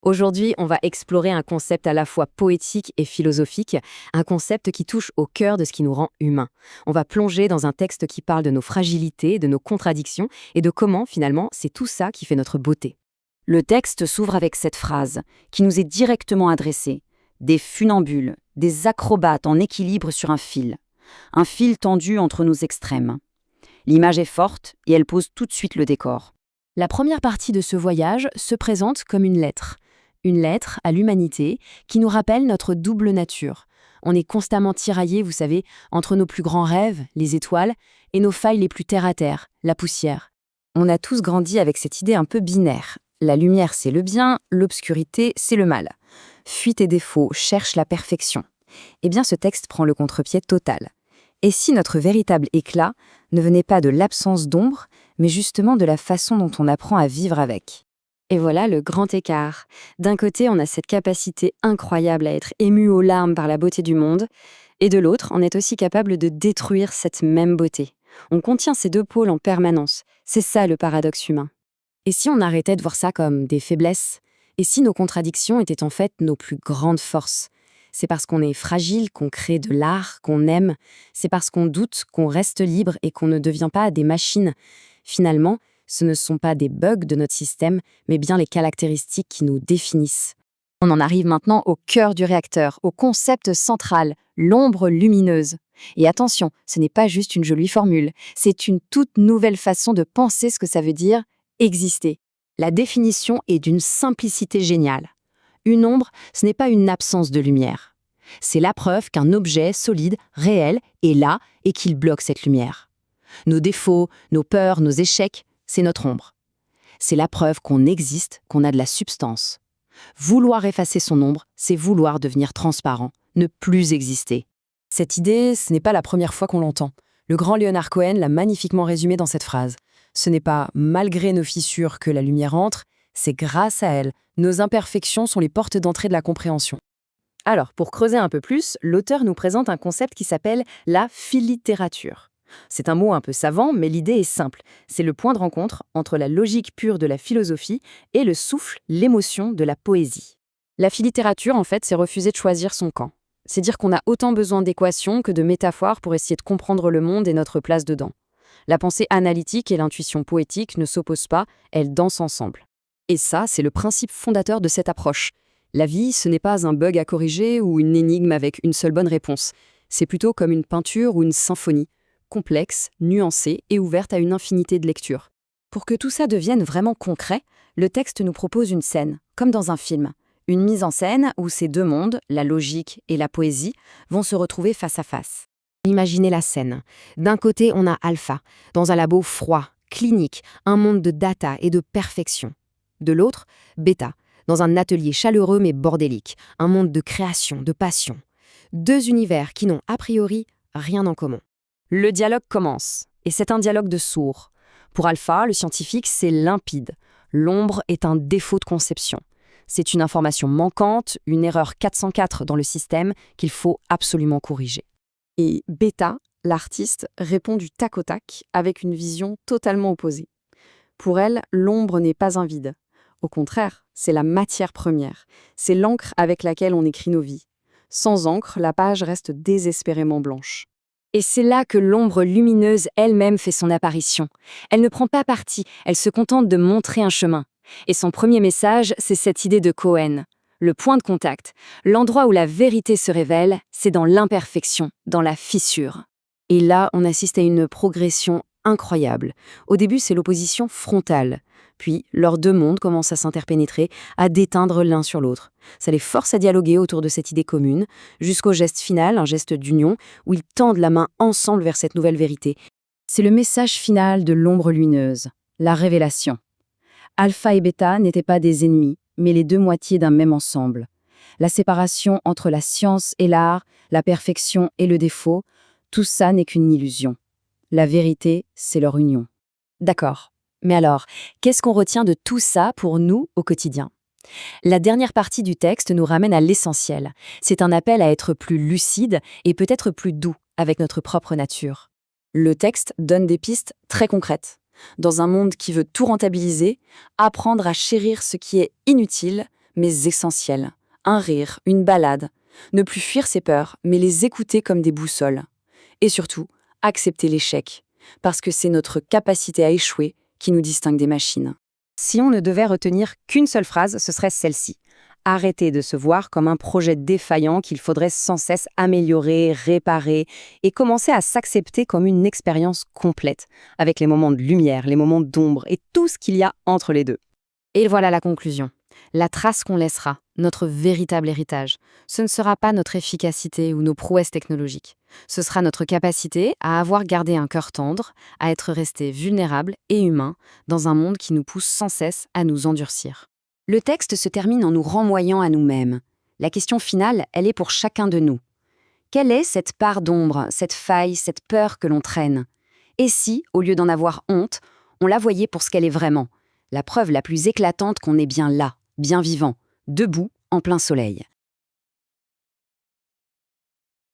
Aujourd'hui, on va explorer un concept à la fois poétique et philosophique, un concept qui touche au cœur de ce qui nous rend humains. On va plonger dans un texte qui parle de nos fragilités, de nos contradictions et de comment, finalement, c'est tout ça qui fait notre beauté. Le texte s'ouvre avec cette phrase, qui nous est directement adressée. Des funambules, des acrobates en équilibre sur un fil tendu entre nos extrêmes. L'image est forte et elle pose tout de suite le décor. La première partie de ce voyage se présente comme une lettre. Une lettre à l'humanité qui nous rappelle notre double nature. On est constamment tiraillés, vous savez, entre nos plus grands rêves, les étoiles, et nos failles les plus terre-à-terre, la poussière. On a tous grandi avec cette idée un peu binaire. La lumière, c'est le bien, l'obscurité, c'est le mal. Fuite et défaut, cherche la perfection. Eh bien, ce texte prend le contre-pied total. Et si notre véritable éclat ne venait pas de l'absence d'ombre, mais justement de la façon dont on apprend à vivre avec? Et voilà le grand écart. D'un côté, on a cette capacité incroyable à être ému aux larmes par la beauté du monde, et de l'autre, on est aussi capable de détruire cette même beauté. On contient ces deux pôles en permanence. C'est ça le paradoxe humain. Et si on arrêtait de voir ça comme des faiblesses? Et si nos contradictions étaient en fait nos plus grandes forces? C'est parce qu'on est fragile qu'on crée de l'art, qu'on aime. C'est parce qu'on doute qu'on reste libre et qu'on ne devient pas des machines. Finalement, ce ne sont pas des bugs de notre système, mais bien les caractéristiques qui nous définissent. On en arrive maintenant au cœur du réacteur, au concept central, l'ombre lumineuse. Et attention, ce n'est pas juste une jolie formule, c'est une toute nouvelle façon de penser ce que ça veut dire exister. La définition est d'une simplicité géniale. Une ombre, ce n'est pas une absence de lumière. C'est la preuve qu'un objet solide, réel, est là et qu'il bloque cette lumière. Nos défauts, nos peurs, nos échecs, c'est notre ombre. C'est la preuve qu'on existe, qu'on a de la substance. Vouloir effacer son ombre, c'est vouloir devenir transparent, ne plus exister. Cette idée, ce n'est pas la première fois qu'on l'entend. Le grand Leonard Cohen l'a magnifiquement résumé dans cette phrase. Ce n'est pas malgré nos fissures que la lumière entre, c'est grâce à elle. Nos imperfections sont les portes d'entrée de la compréhension. Alors, pour creuser un peu plus, l'auteur nous présente un concept qui s'appelle la philittérature. C'est un mot un peu savant, mais l'idée est simple. C'est le point de rencontre entre la logique pure de la philosophie et le souffle, l'émotion de la poésie. La philittérature, en fait, c'est refuser de choisir son camp. C'est dire qu'on a autant besoin d'équations que de métaphores pour essayer de comprendre le monde et notre place dedans. La pensée analytique et l'intuition poétique ne s'opposent pas, elles dansent ensemble. Et ça, c'est le principe fondateur de cette approche. La vie, ce n'est pas un bug à corriger ou une énigme avec une seule bonne réponse. C'est plutôt comme une peinture ou une symphonie, complexe, nuancée et ouverte à une infinité de lectures. Pour que tout ça devienne vraiment concret, le texte nous propose une scène, comme dans un film. Une mise en scène où ces deux mondes, la logique et la poésie, vont se retrouver face à face. Imaginez la scène. D'un côté, on a Alpha, dans un labo froid, clinique, un monde de data et de perfection. De l'autre, Beta, dans un atelier chaleureux mais bordélique, un monde de création, de passion. Deux univers qui n'ont a priori rien en commun. Le dialogue commence, et c'est un dialogue de sourds. Pour Alpha, le scientifique, c'est limpide. L'ombre est un défaut de conception. C'est une information manquante, une erreur 404 dans le système qu'il faut absolument corriger. Et Beta, l'artiste, répond du tac au tac avec une vision totalement opposée. Pour elle, l'ombre n'est pas un vide. Au contraire, c'est la matière première. C'est l'encre avec laquelle on écrit nos vies. Sans encre, la page reste désespérément blanche. Et c'est là que l'ombre lumineuse elle-même fait son apparition. Elle ne prend pas parti, elle se contente de montrer un chemin. Et son premier message, c'est cette idée de Cohen. Le point de contact, l'endroit où la vérité se révèle, c'est dans l'imperfection, dans la fissure. Et là, on assiste à une progression incroyable. Au début, c'est l'opposition frontale. Puis, leurs deux mondes commencent à s'interpénétrer, à déteindre l'un sur l'autre. Ça les force à dialoguer autour de cette idée commune, jusqu'au geste final, un geste d'union, où ils tendent la main ensemble vers cette nouvelle vérité. C'est le message final de l'ombre lumineuse, la révélation. Alpha et Beta n'étaient pas des ennemis, mais les deux moitiés d'un même ensemble. La séparation entre la science et l'art, la perfection et le défaut, tout ça n'est qu'une illusion. La vérité, c'est leur union. D'accord. Mais alors, qu'est-ce qu'on retient de tout ça pour nous au quotidien? La dernière partie du texte nous ramène à l'essentiel. C'est un appel à être plus lucide et peut-être plus doux avec notre propre nature. Le texte donne des pistes très concrètes. Dans un monde qui veut tout rentabiliser, apprendre à chérir ce qui est inutile mais essentielles. Un rire, une balade. Ne plus fuir ses peurs, mais les écouter comme des boussoles. Et surtout, accepter l'échec, parce que c'est notre capacité à échouer qui nous distingue des machines. Si on ne devait retenir qu'une seule phrase, ce serait celle-ci. Arrêter de se voir comme un projet défaillant qu'il faudrait sans cesse améliorer, réparer, et commencer à s'accepter comme une expérience complète, avec les moments de lumière, les moments d'ombre et tout ce qu'il y a entre les deux. Et voilà la conclusion. La trace qu'on laissera, notre véritable héritage, ce ne sera pas notre efficacité ou nos prouesses technologiques. Ce sera notre capacité à avoir gardé un cœur tendre, à être resté vulnérable et humain dans un monde qui nous pousse sans cesse à nous endurcir. Le texte se termine en nous renvoyant à nous-mêmes. La question finale, elle est pour chacun de nous. Quelle est cette part d'ombre, cette faille, cette peur que l'on traîne? Et si, au lieu d'en avoir honte, on la voyait pour ce qu'elle est vraiment, la preuve la plus éclatante qu'on est bien là, bien vivant, debout, en plein soleil?